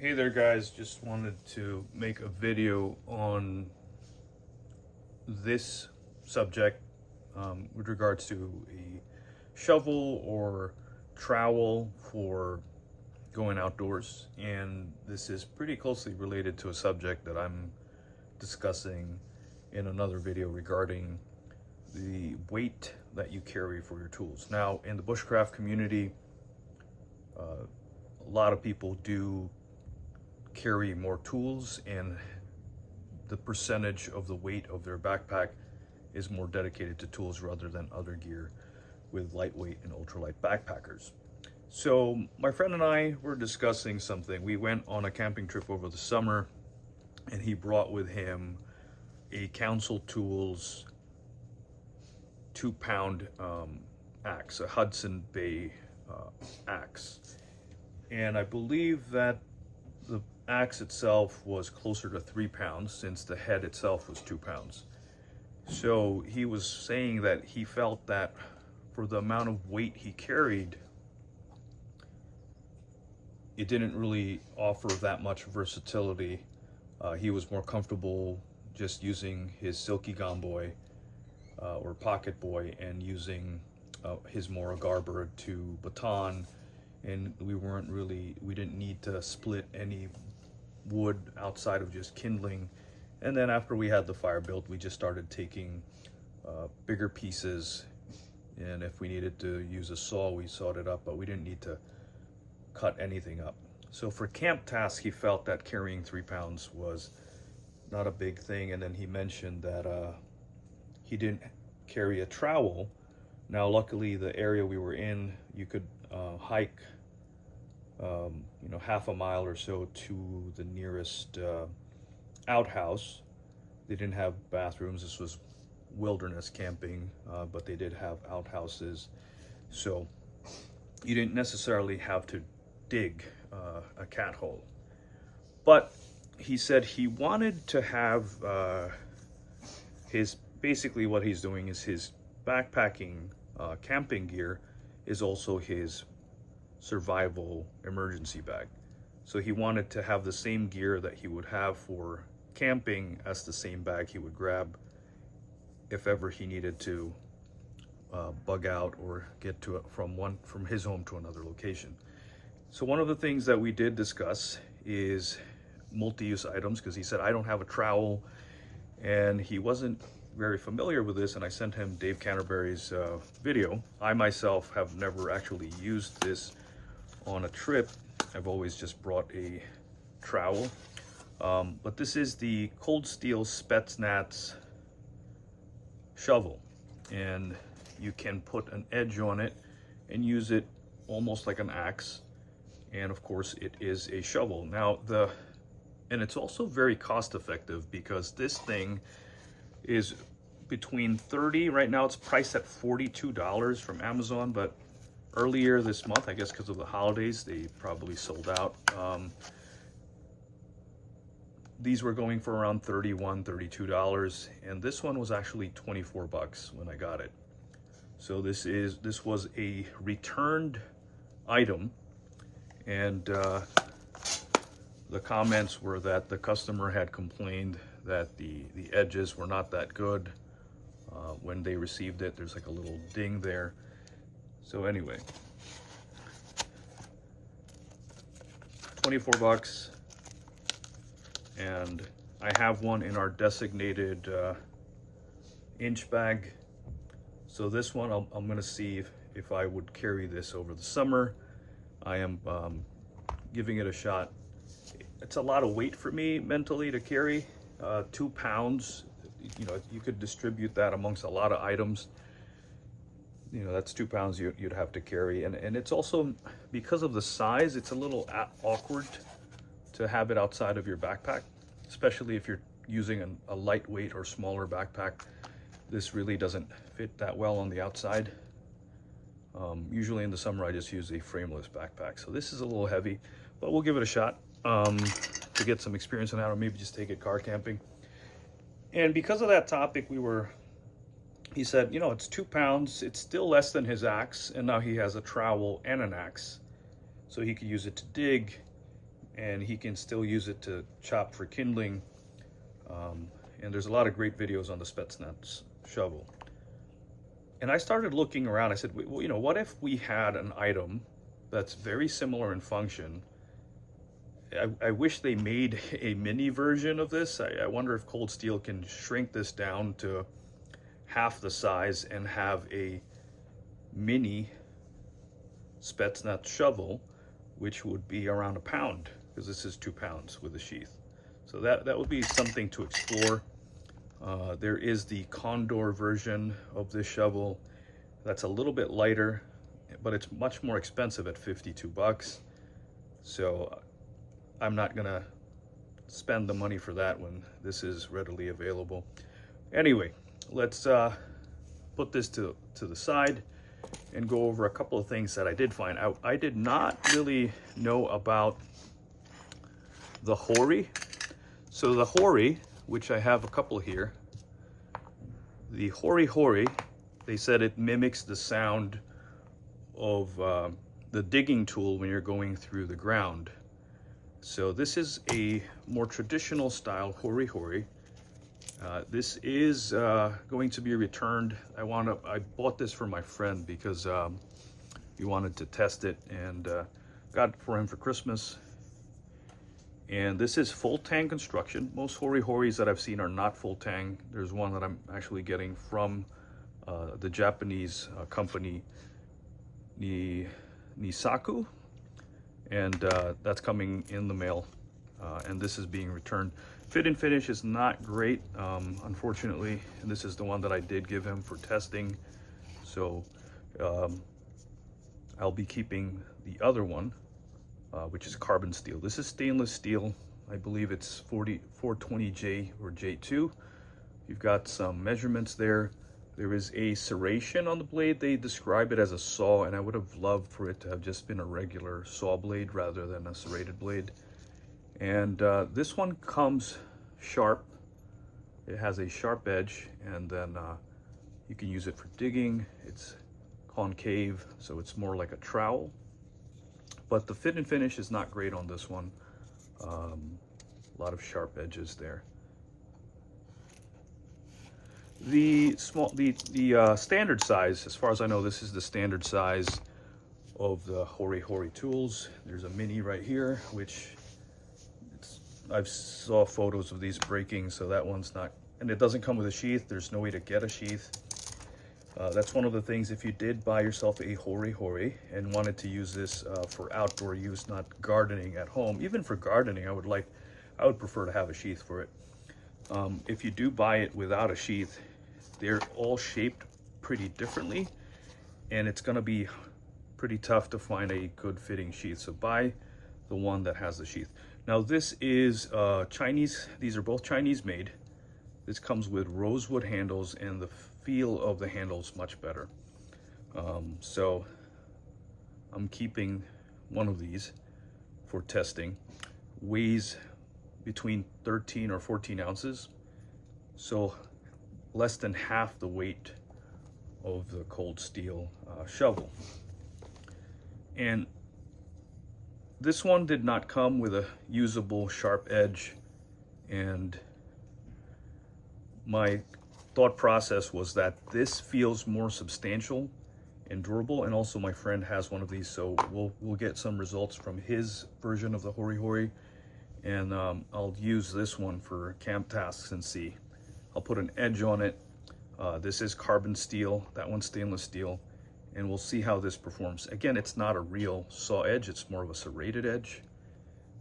Hey there guys, just wanted to make a video on this subject with regards to a shovel or trowel for going outdoors, and this is pretty closely related to a subject that I'm discussing in another video regarding the weight that you carry for your tools. Now, in the bushcraft community, a lot of people do carry more tools, and the percentage of the weight of their backpack is more dedicated to tools rather than other gear with lightweight and ultralight backpackers. So my friend and I were discussing something. We went on a camping trip over the summer, and he brought with him a Council Tools 2-pound axe, a Hudson Bay axe. And I believe that the axe itself was closer to 3 pounds, since the head itself was 2 pounds. So he was saying that he felt that for the amount of weight he carried, it didn't really offer that much versatility. He was more comfortable just using his Silky Gomboy or Pocket Boy and using his Mora Garbird to baton, and we didn't need to split any wood outside of just kindling. And then after we had the fire built, we just started taking bigger pieces, and if we needed to use a saw, we sawed it up, but we didn't need to cut anything up. So for camp tasks, he felt that carrying 3 pounds was not a big thing. And then he mentioned that he didn't carry a trowel. Now luckily the area we were in, you could hike half a mile or so to the nearest outhouse. They didn't have bathrooms. This was wilderness camping, but they did have outhouses, so you didn't necessarily have to dig a cat hole. But he said he wanted to have basically what he's doing is his backpacking camping gear is also his survival emergency bag. So he wanted to have the same gear that he would have for camping as the same bag he would grab if ever he needed to bug out or get to it from his home to another location. So one of the things that we did discuss is multi-use items, because he said, I don't have a trowel, and he wasn't very familiar with this, and I sent him Dave Canterbury's video. I myself have never actually used this on a trip. I've always just brought a trowel, but this is the Cold Steel Spetsnaz shovel, and you can put an edge on it and use it almost like an axe, and of course it is a shovel. Now and it's also very cost effective, because this thing is between 30, right now it's priced at $42 from Amazon, but earlier this month, I guess because of the holidays, they probably sold out. These were going for around $31, $32, and this one was actually 24 bucks when I got it. So this was a returned item, and the comments were that the customer had complained that the edges were not that good when they received it. There's like a little ding there. So anyway, 24 bucks, and I have one in our designated inch bag. So this one, I'm gonna see if I would carry this over the summer. I am giving it a shot. It's a lot of weight for me mentally to carry, 2 pounds. You could distribute that amongst a lot of items. That's 2 pounds you'd have to carry, and it's also, because of the size, it's a little awkward to have it outside of your backpack, especially if you're using a lightweight or smaller backpack. This really doesn't fit that well on the outside. Usually in the summer I just use a frameless backpack, so this is a little heavy, but we'll give it a shot to get some experience on that, or maybe just take it car camping. And because of that topic, he said, it's 2 pounds, it's still less than his axe, and now he has a trowel and an axe, so he could use it to dig and he can still use it to chop for kindling. And there's a lot of great videos on the Spetsnaz shovel. And I started looking around. I said, well, you know, what if we had an item that's very similar in function? I wish they made a mini version of this. I wonder if Cold Steel can shrink this down to half the size and have a mini Spetsnaz shovel, which would be around a pound, because this is 2 pounds with a sheath. So that would be something to explore. There is the Condor version of this shovel that's a little bit lighter, but it's much more expensive at 52 bucks. So I'm not gonna spend the money for that when this is readily available. Anyway, let's put this to the side and go over a couple of things that I did find out. I did not really know about the Hori. So the Hori, which I have a couple here, the Hori Hori, they said it mimics the sound of the digging tool when you're going through the ground. So this is a more traditional style Hori Hori. This is going to be returned. I bought this for my friend because he wanted to test it, and got it for him for Christmas. And this is full tang construction. Most Hori Horis that I've seen are not full tang. There's one that I'm actually getting from the Japanese company Nisaku, and that's coming in the mail, and this is being returned. Fit and finish is not great, unfortunately, and this is the one that I did give him for testing. So I'll be keeping the other one, which is carbon steel. This is stainless steel. I believe it's 420J or J2. You've got some measurements there. There is a serration on the blade. They describe it as a saw, and I would have loved for it to have just been a regular saw blade rather than a serrated blade. And this one comes sharp. It has a sharp edge, and then you can use it for digging. It's concave, so it's more like a trowel. But the fit and finish is not great on this one. A lot of sharp edges there. The standard size, as far as I know, this is the standard size of the Hori Hori tools. There's a mini right here, which I've saw photos of these breaking, so that one's not, and it doesn't come with a sheath. There's no way to get a sheath. That's one of the things, if you did buy yourself a Hori Hori and wanted to use this for outdoor use, not gardening at home. Even for gardening, I would prefer to have a sheath for it. If you do buy it without a sheath, they're all shaped pretty differently, and it's gonna be pretty tough to find a good fitting sheath. So buy the one that has the sheath. Now this is Chinese, these are both Chinese made. This comes with rosewood handles, and the feel of the handles much better. So I'm keeping one of these for testing. Weighs between 13 or 14 ounces. So less than half the weight of the Cold Steel shovel. And this one did not come with a usable sharp edge, and my thought process was that this feels more substantial and durable, and also my friend has one of these, so we'll get some results from his version of the Hori Hori, and I'll use this one for camp tasks and see. I'll put an edge on it. This is carbon steel, that one's stainless steel, and we'll see how this performs. Again, it's not a real saw edge, it's more of a serrated edge,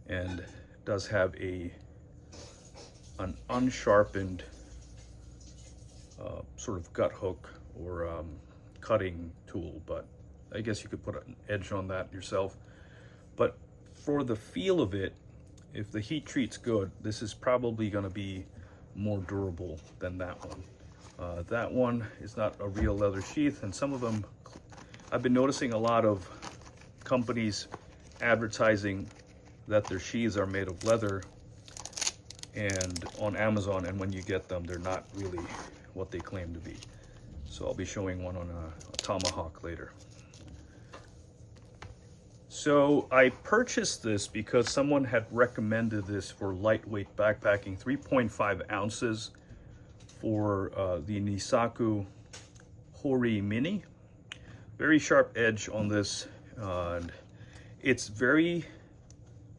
and does have an unsharpened sort of gut hook or cutting tool, but I guess you could put an edge on that yourself. But for the feel of it, if the heat treat's good, this is probably going to be more durable than that one. That one is not a real leather sheath, and some of them, I've been noticing a lot of companies advertising that their sheaths are made of leather, and on Amazon, and when you get them, they're not really what they claim to be. So I'll be showing one on a tomahawk later. So I purchased this because someone had recommended this for lightweight backpacking, 3.5 ounces for the Nisaku Hori Mini. Very sharp edge on this. And it's very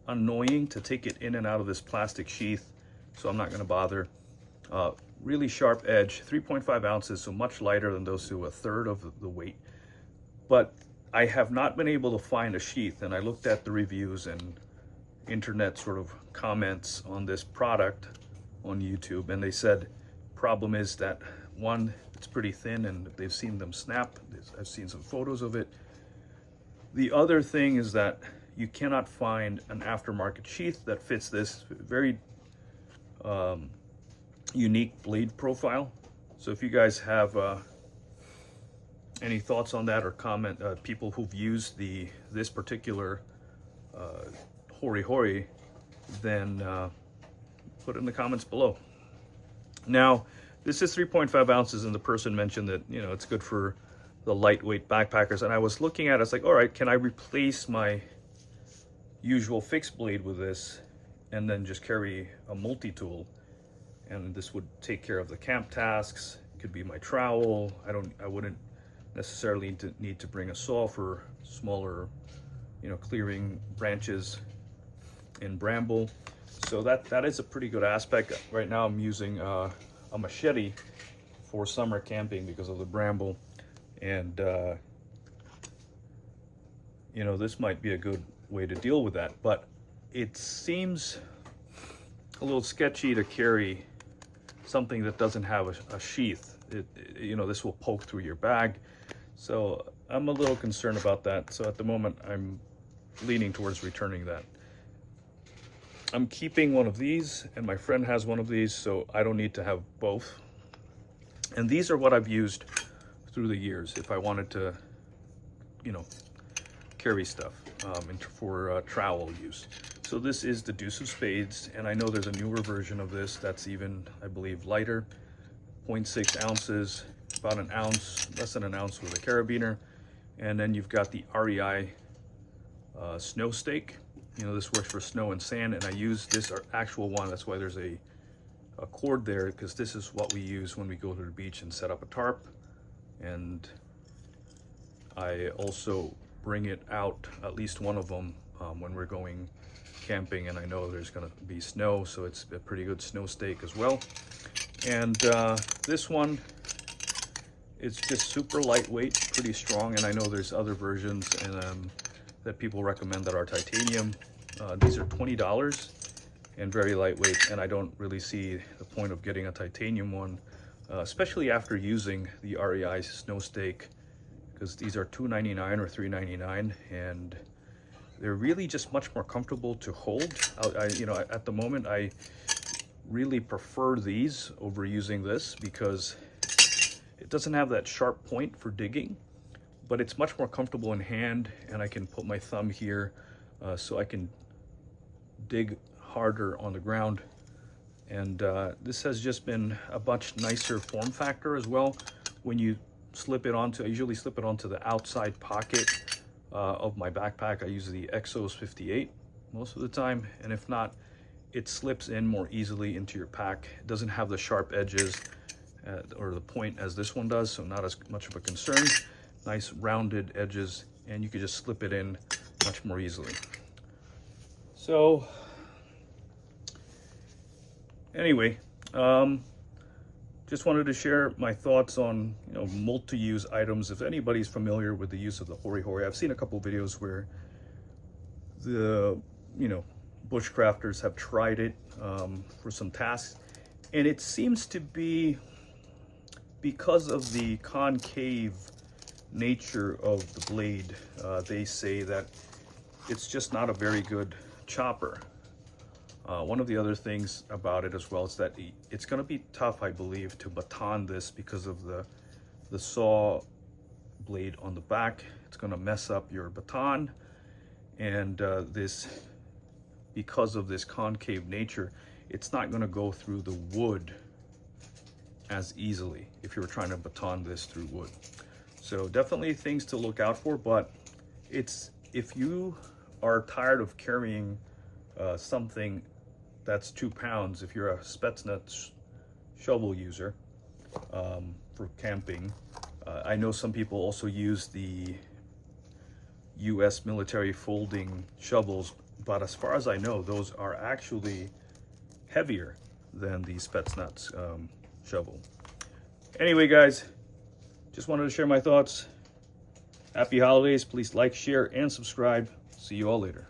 annoying to take it in and out of this plastic sheath, so I'm not going to bother. Really sharp edge, 3.5 ounces, so much lighter than those two, a third of the weight. But I have not been able to find a sheath, and I looked at the reviews and internet sort of comments on this product on YouTube, and they said problem is that, one, it's pretty thin and they've seen them snap. I've seen some photos of it. The other thing is that you cannot find an aftermarket sheath that fits this very unique blade profile. So if you guys have any thoughts on that, or comment, people who've used this particular Hori Hori, then put it in the comments below. Now, this is 3.5 ounces, and the person mentioned that, you know, it's good for the lightweight backpackers. And I was looking at it, it's like, all right, can I replace my usual fixed blade with this and then just carry a multi-tool? And this would take care of the camp tasks. It could be my trowel. I wouldn't necessarily need to bring a saw for smaller, you know, clearing branches in bramble. So that is a pretty good aspect. Right now I'm using a machete for summer camping because of the bramble, and you know, this might be a good way to deal with that, but it seems a little sketchy to carry something that doesn't have a sheath. You know, this will poke through your bag, so I'm a little concerned about that. So at the moment I'm leaning towards returning that. I'm keeping one of these, and my friend has one of these, so I don't need to have both. And these are what I've used through the years if I wanted to, you know, carry stuff for trowel use. So this is the Deuce of Spades, and I know there's a newer version of this that's even, I believe, lighter, 0.6 ounces, about an ounce, less than an ounce with a carabiner. And then you've got the REI snow stake. You know, this works for snow and sand, and I use this actual one. That's why there's a cord there, because this is what we use when we go to the beach and set up a tarp. And I also bring it out, at least one of them, when we're going camping and I know there's going to be snow, so it's a pretty good snow stake as well. And this one is just super lightweight, pretty strong, and I know there's other versions and that people recommend that are titanium. These are $20 and very lightweight, and I don't really see the point of getting a titanium one, especially after using the REI snow stake, because these are $2.99 or $3.99, and they're really just much more comfortable to hold. You know, at the moment I really prefer these over using this because it doesn't have that sharp point for digging, but it's much more comfortable in hand, and I can put my thumb here so I can dig harder on the ground. And this has just been a much nicer form factor as well. When you slip it onto, I usually slip it onto the outside pocket of my backpack. I use the Exos 58 most of the time, and if not, it slips in more easily into your pack. It doesn't have the sharp edges or the point as this one does, so not as much of a concern. Nice rounded edges, and you could just slip it in much more easily. So anyway, just wanted to share my thoughts on, you know, multi-use items. If anybody's familiar with the use of the Hori Hori, I've seen a couple videos where the, you know, bushcrafters have tried it for some tasks, and it seems to be, because of the concave nature of the blade, they say that it's just not a very good chopper. One of the other things about it as well is that it's going to be tough, I believe, to baton this because of the saw blade on the back. It's going to mess up your baton, and because of this concave nature, it's not going to go through the wood as easily if you were trying to baton this through wood. So definitely things to look out for, but it's if you are tired of carrying something that's 2 pounds, if you're a Spetsnaz shovel user for camping, I know some people also use the US military folding shovels, but as far as I know, those are actually heavier than the Spetsnaz shovel. Anyway, guys, just wanted to share my thoughts. Happy holidays. Please like, share, and subscribe. See you all later.